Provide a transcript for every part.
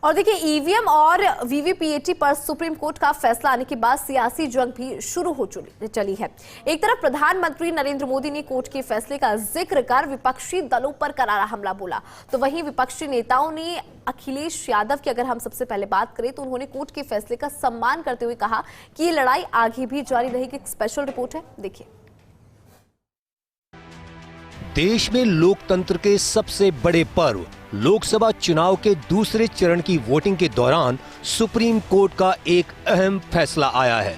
और देखिए ईवीएम और वीवीपीएटी पर सुप्रीम कोर्ट का फैसला आने के बाद सियासी जंग भी शुरू हो चली है। एक तरफ प्रधानमंत्री नरेंद्र मोदी ने कोर्ट के फैसले का जिक्र कर विपक्षी दलों पर करारा हमला बोला, तो वहीं विपक्षी नेताओं ने अखिलेश यादव की अगर हम सबसे पहले बात करें तो उन्होंने कोर्ट के फैसले का सम्मान करते हुए कहा कि ये लड़ाई आगे भी जारी रहेगी। एक स्पेशल रिपोर्ट है, देखिए। देश में लोकतंत्र के सबसे बड़े पर्व लोकसभा चुनाव के दूसरे चरण की वोटिंग के दौरान सुप्रीम कोर्ट का एक अहम फैसला आया है।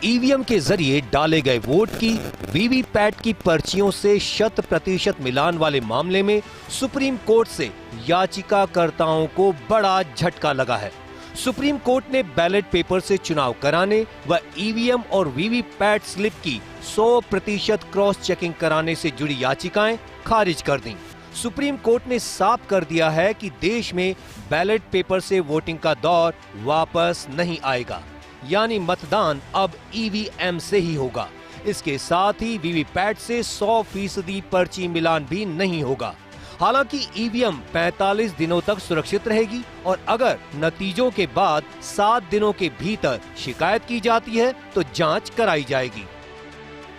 ईवीएम के जरिए डाले गए वोट की वीवीपैट की पर्चियों से 100% मिलान वाले मामले में सुप्रीम कोर्ट से याचिकाकर्ताओं को बड़ा झटका लगा है। सुप्रीम कोर्ट ने बैलेट पेपर से चुनाव कराने व ईवीएम और वीवीपैट स्लिप की 100% क्रॉस चेकिंग कराने से जुड़ी याचिकाएं खारिज कर दी। सुप्रीम कोर्ट ने साफ कर दिया है कि देश में बैलेट पेपर से वोटिंग का दौर वापस नहीं आएगा, यानी मतदान अब ईवीएम से ही होगा। इसके साथ ही वीवीपैट से 100% पर्ची मिलान भी नहीं होगा। हालांकि ईवीएम 45 दिनों तक सुरक्षित रहेगी और अगर नतीजों के बाद 7 दिनों के भीतर शिकायत की जाती है तो जांच कराई जाएगी।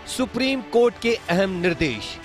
सुप्रीम कोर्ट के अहम निर्देश।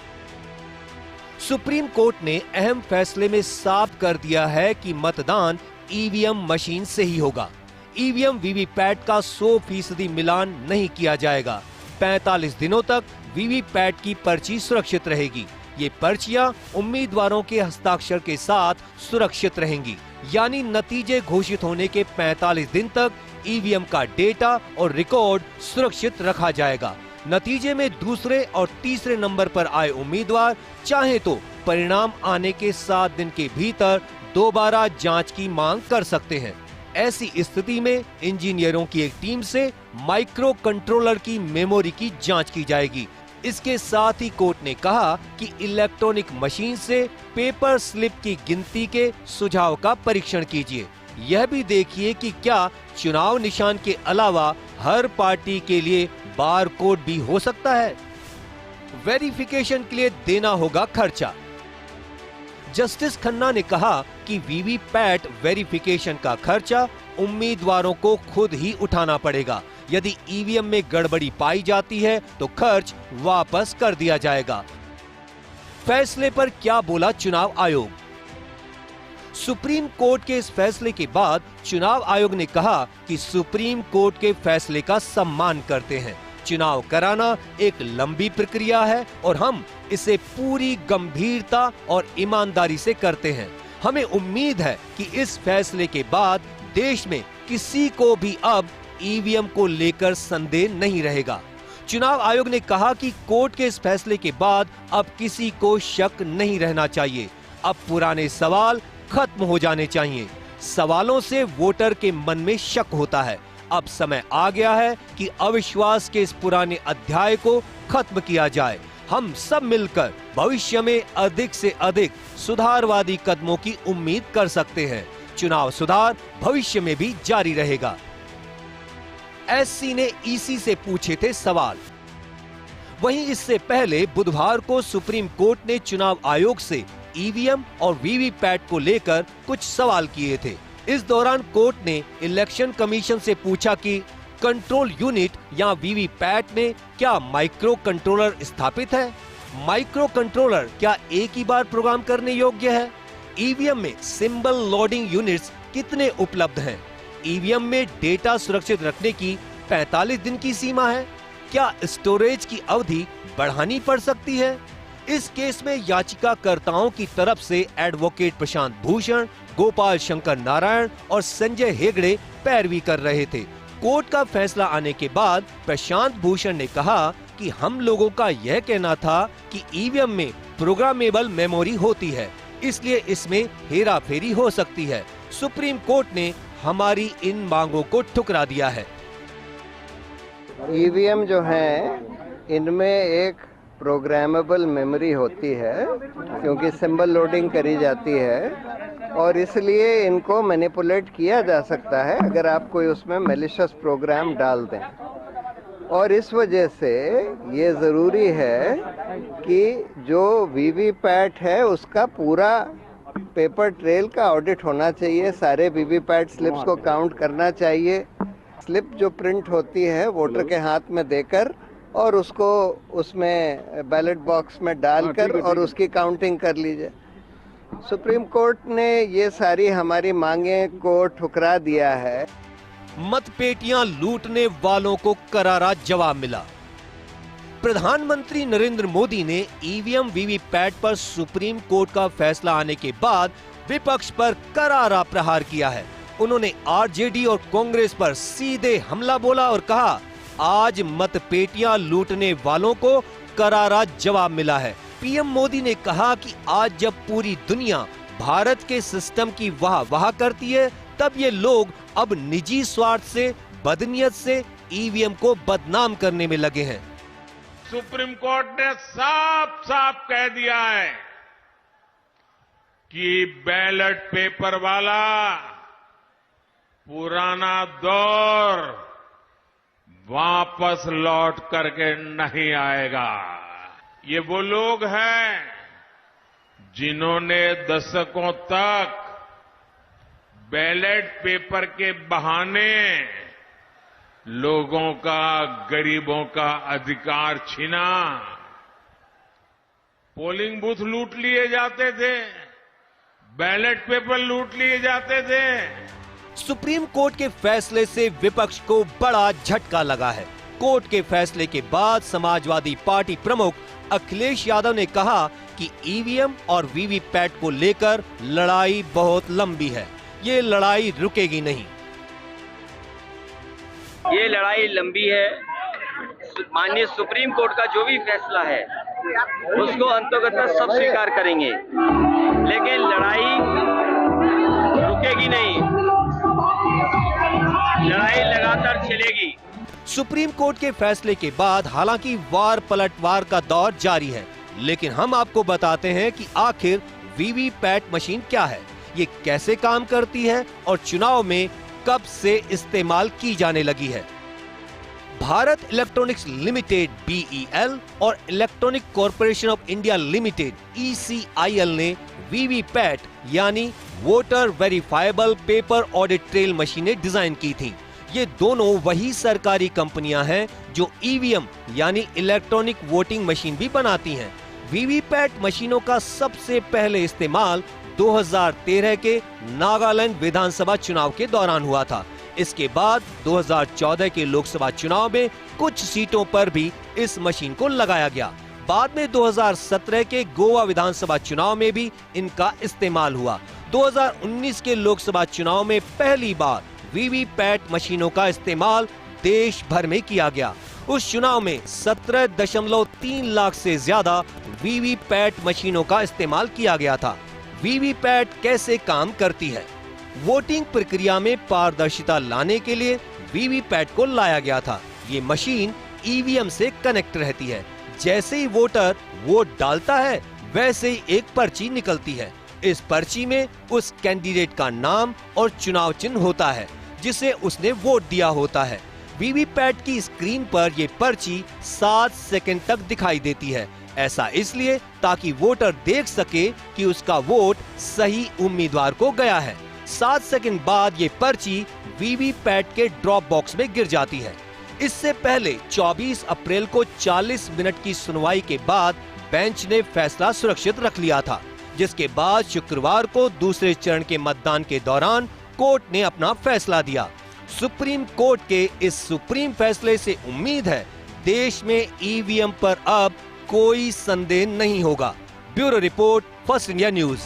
सुप्रीम कोर्ट ने अहम फैसले में साफ कर दिया है कि मतदान ईवीएम मशीन से ही होगा। ईवीएम वीवीपैट का 100% मिलान नहीं किया जाएगा। 45 दिनों तक वीवीपैट की पर्ची सुरक्षित रहेगी। ये पर्चियां उम्मीदवारों के हस्ताक्षर के साथ सुरक्षित रहेंगी, यानी नतीजे घोषित होने के 45 दिन तक ईवीएम का डेटा और रिकॉर्ड सुरक्षित रखा जाएगा। नतीजे में दूसरे और तीसरे नंबर पर आए उम्मीदवार चाहे तो परिणाम आने के 7 दिन के भीतर दोबारा जांच की मांग कर सकते हैं। ऐसी स्थिति में इंजीनियरों की एक टीम से माइक्रो कंट्रोलर की मेमोरी की जांच की जाएगी। इसके साथ ही कोर्ट ने कहा कि इलेक्ट्रॉनिक मशीन से पेपर स्लिप की गिनती के सुझाव का परीक्षण कीजिए। यह भी देखिए कि क्या चुनाव निशान के अलावा हर पार्टी के लिए बार कोड भी हो सकता है। वेरिफिकेशन के लिए देना होगा खर्चा। जस्टिस खन्ना ने कहा कि वीवीपैट वेरिफिकेशन का खर्चा उम्मीदवारों को खुद ही उठाना पड़ेगा। यदि ईवीएम में गड़बड़ी पाई जाती है तो खर्च वापस कर दिया जाएगा। फैसले पर क्या बोला चुनाव आयोग। सुप्रीम कोर्ट के इस फैसले के बाद चुनाव आयोग ने कहा कि सुप्रीम कोर्ट के फैसले का सम्मान करते हैं। चुनाव कराना एक लंबी प्रक्रिया है और हम इसे पूरी गंभीरता और ईमानदारी से करते हैं। हमें उम्मीद है कि इस फैसले के बाद देश में किसी को भी अब ईवीएम को लेकर संदेह नहीं रहेगा। चुनाव आयोग ने कहा कि कोर्ट के इस फैसले के बाद अब किसी को शक नहीं रहना चाहिए। अब पुराने सवाल खत्म हो जाने चाहिए। सवालों से वोटर के मन में शक होता है। अब समय आ गया है कि अविश्वास के इस पुराने अध्याय को खत्म किया जाए। हम सब मिलकर भविष्य में अधिक से अधिक सुधारवादी कदमों की उम्मीद कर सकते हैं। चुनाव सुधार भविष्य में भी जारी रहेगा। एससी ने ईसी से पूछे थे सवाल। वहीं इससे पहले बुधवार को सुप्रीम कोर्ट ने चुनाव आयोग से ईवीएम और वीवीपैट को लेकर कुछ सवाल किए थे। इस दौरान कोर्ट ने इलेक्शन कमीशन से पूछा कि कंट्रोल यूनिट या वीवीपैट में क्या माइक्रो कंट्रोलर स्थापित है। माइक्रो कंट्रोलर क्या एक ही बार प्रोग्राम करने योग्य है। ईवीएम में सिंबल लोडिंग यूनिट्स कितने उपलब्ध हैं। ईवीएम में डेटा सुरक्षित रखने की 45 दिन की सीमा है। क्या स्टोरेज की अवधि बढ़ानी पड़ सकती है। इस केस में याचिकाकर्ताओं की तरफ से एडवोकेट प्रशांत भूषण, गोपाल शंकर नारायण और संजय हेगड़े पैरवी कर रहे थे। कोर्ट का फैसला आने के बाद प्रशांत भूषण ने कहा कि हम लोगों का यह कहना था कि ईवीएम में प्रोग्रामेबल मेमोरी होती है, इसलिए इसमें हेराफेरी हो सकती है। सुप्रीम कोर्ट ने हमारी इन मांगों को ठुकरा दिया है। ईवीएम जो है इनमें एक प्रोग्रामेबल मेमोरी होती है, क्योंकि सिंबल लोडिंग करी जाती है और इसलिए इनको मैनिपुलेट किया जा सकता है अगर आप कोई उसमें मैलिशियस प्रोग्राम डाल दें। और इस वजह से ये ज़रूरी है कि जो वीवीपैट है उसका पूरा पेपर ट्रेल का ऑडिट होना चाहिए, सारे वीवीपैट स्लिप्स को काउंट करना चाहिए। स्लिप जो प्रिंट होती है वोटर के हाथ में देकर और उसको उसमें बैलेट बॉक्स में डालकर और उसकी काउंटिंग कर लीजिए। सुप्रीम कोर्ट ने ये सारी हमारी मांगें को ठुकरा दिया है। मतपेटियां लूटने वालों को करारा जवाब मिला। प्रधानमंत्री नरेंद्र मोदी ने ईवीएम वीवीपैट पर सुप्रीम कोर्ट का फैसला आने के बाद विपक्ष पर करारा प्रहार किया है। उन्होंने आरजेडी और कांग्रेस पर सीधे हमला बोला और कहा, आज मतपेटियां लूटने वालों को करारा जवाब मिला है। पीएम मोदी ने कहा कि आज जब पूरी दुनिया भारत के सिस्टम की वाह करती है, तब ये लोग अब निजी स्वार्थ से, बदनीयत से ईवीएम को बदनाम करने में लगे हैं। सुप्रीम कोर्ट ने साफ साफ कह दिया है कि बैलेट पेपर वाला पुराना दौर वापस लौट करके नहीं आएगा। ये वो लोग हैं जिन्होंने दशकों तक बैलेट पेपर के बहाने लोगों का, गरीबों का अधिकार छीना। पोलिंग बूथ लूट लिए जाते थे, बैलेट पेपर लूट लिए जाते थे। सुप्रीम कोर्ट के फैसले से विपक्ष को बड़ा झटका लगा है। कोर्ट के फैसले के बाद समाजवादी पार्टी प्रमुख अखिलेश यादव ने कहा कि ईवीएम और वीवीपैट को लेकर लड़ाई बहुत लंबी है, ये लड़ाई रुकेगी नहीं। ये लड़ाई लंबी है। माननीय सुप्रीम कोर्ट का जो भी फैसला है उसको अंततः सब स्वीकार करेंगे, लेकिन लड़ाई रुकेगी नहीं, लड़ाई लगातार चलेगी। सुप्रीम कोर्ट के फैसले के बाद हालांकि वार पलटवार का दौर जारी है, लेकिन हम आपको बताते हैं कि आखिर वीवीपैट मशीन क्या है, ये कैसे काम करती है और चुनाव में कब से इस्तेमाल की जाने लगी है। भारत इलेक्ट्रॉनिक्स लिमिटेड BEL और electronic corporation of India limited ECIL ने वीवीपैट यानी voter verifiable paper audit trail मशीनें डिजाइन की थी। ये दोनों वही सरकारी कंपनियां हैं जो ईवीएम यानी इलेक्ट्रॉनिक वोटिंग मशीन भी बनाती हैं। वीवीपैट मशीनों का सबसे पहले इस्तेमाल 2013 के नागालैंड विधानसभा चुनाव के दौरान हुआ था। इसके बाद 2014 के लोकसभा चुनाव में कुछ सीटों पर भी इस मशीन को लगाया गया। बाद में 2017 के गोवा विधानसभा चुनाव में भी इनका इस्तेमाल हुआ। 2019 के लोकसभा चुनाव में पहली बार वीवीपैट मशीनों का इस्तेमाल देश भर में किया गया। उस चुनाव में 17.3 लाख से ज्यादा वीवीपैट मशीनों का इस्तेमाल किया गया था। वीवीपैट कैसे काम करती है? वोटिंग प्रक्रिया में पारदर्शिता लाने के लिए वीवीपैट को लाया गया था। ये मशीन ईवीएम से कनेक्ट रहती है। जैसे ही वोटर वोट डालता है, वैसे ही एक पर्ची निकलती है। इस पर्ची में उस कैंडिडेट का नाम और चुनाव चिन्ह होता है जिसे उसने वोट दिया होता है। वीवीपैट की स्क्रीन पर ये पर्ची 7 सेकंड तक दिखाई देती है। ऐसा इसलिए ताकि वोटर देख सके कि उसका वोट सही उम्मीदवार को गया है। 7 सेकंड बाद ये पर्ची वीवीपैट के ड्रॉप बॉक्स में गिर जाती है। इससे पहले 24 अप्रैल को 40 मिनट की सुनवाई के बाद बेंच ने फैसला सुरक्षित रख लिया था, जिसके बाद शुक्रवार को दूसरे चरण के मतदान के दौरान कोर्ट ने अपना फैसला दिया। सुप्रीम कोर्ट के इस सुप्रीम फैसले से उम्मीद है देश में ईवीएम पर अब कोई संदेह नहीं होगा। Bureau report, first India news.